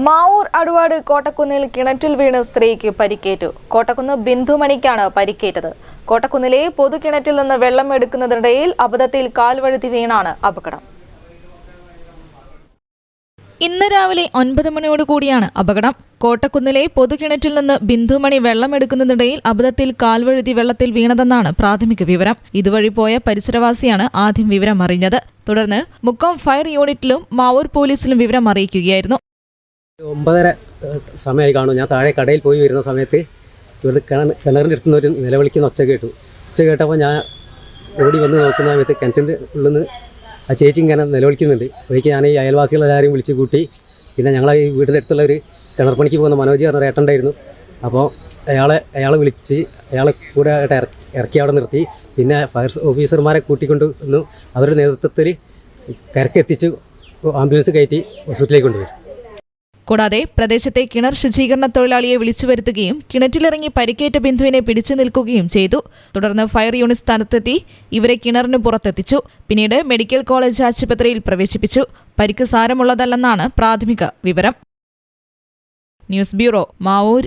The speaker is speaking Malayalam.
മാവൂർ അടുവാട് കോട്ടക്കുന്നിൽ കിണറ്റിൽ വീണ് സ്ത്രീക്ക് പരിക്കേറ്റു. കോട്ടക്കുന്ന് ബിന്ദുമണിക്കാണ് പരിക്കേറ്റത്. കോട്ടക്കുന്നിലെ പൊതുകിണറ്റിൽ നിന്ന് വെള്ളം എടുക്കുന്നതിനിടയിൽ അബദ്ധത്തിൽ കാൽവഴുതി വീണാണ് അപകടം. ഇന്ന് രാവിലെ 9 മണിയോടുകൂടിയാണ് അപകടം. കോട്ടക്കുന്നിലെ പൊതുകിണറ്റിൽ നിന്ന് ബിന്ദുമണി വെള്ളമെടുക്കുന്നതിനിടയിൽ അബദ്ധത്തിൽ കാൽവഴുതി വെള്ളത്തിൽ വീണതെന്നാണ് പ്രാഥമിക വിവരം. ഇതുവഴി പോയ പരിസരവാസിയാണ് ആദ്യം വിവരം അറിഞ്ഞത്. തുടർന്ന് മുക്കം ഫയർ യൂണിറ്റിലും മാവൂർ പോലീസിലും വിവരം അറിയിക്കുകയായിരുന്നു. 9:30 സമയമായി കാണും. ഞാൻ താഴെ കടയിൽ പോയി വരുന്ന സമയത്ത് ഇവിടെ കിണറിൻ്റെ അടുത്തുനിന്ന് ഒരു നിലവിളിക്കുന്ന ഒച്ച കേട്ടപ്പോൾ ഞാൻ ഓടി വന്ന് നോക്കുന്ന സമയത്ത് കിണറ്റിൻ്റെ ഉള്ളിൽ നിന്ന് ആ ചേച്ചി ഇങ്ങനെ നിലവിളിക്കുന്നുണ്ട്. ഒരിക്കൽ ഞാൻ ഈ അയൽവാസികളെല്ലാവരും വിളിച്ച് കൂട്ടി. പിന്നെ ഞങ്ങളെ ഈ വീടിൻ്റെ അടുത്തുള്ള ഒരു കിണർ പണിക്ക് പോകുന്ന മനോജ് പറഞ്ഞ ഏട്ടനുണ്ടായിരുന്നു. അപ്പോൾ അയാളെ വിളിച്ച് അയാളെ കൂടെ ഇറക്കി അവിടെ നിർത്തി. പിന്നെ ഫയർ ഓഫീസർമാരെ കൂട്ടിക്കൊണ്ട് വന്നു. അവരുടെ നേതൃത്വത്തിൽ കരക്കെത്തിച്ച് ആംബുലൻസ് കയറ്റി ഹോസ്പിറ്റലിലേക്ക് കൊണ്ടുപോയി. കൂടാതെ പ്രദേശത്തെ കിണർ ശുചീകരണ തൊഴിലാളിയെ വിളിച്ചു വരുത്തുകയും കിണറ്റിലിറങ്ങി പരിക്കേറ്റ ബിന്ദുവിനെ പിടിച്ചു നിൽക്കുകയും ചെയ്തു. തുടർന്ന് ഫയർ യൂണിറ്റ് സ്ഥാനത്തെത്തി ഇവരെ കിണറിന് പുറത്തെത്തിച്ചു. പിന്നീട് മെഡിക്കൽ കോളേജ് ആശുപത്രിയിൽ പ്രവേശിപ്പിച്ചു. പരിക്ക് സാരമുള്ളതല്ലെന്നാണ് പ്രാഥമിക വിവരം. News bureau, Mavoor.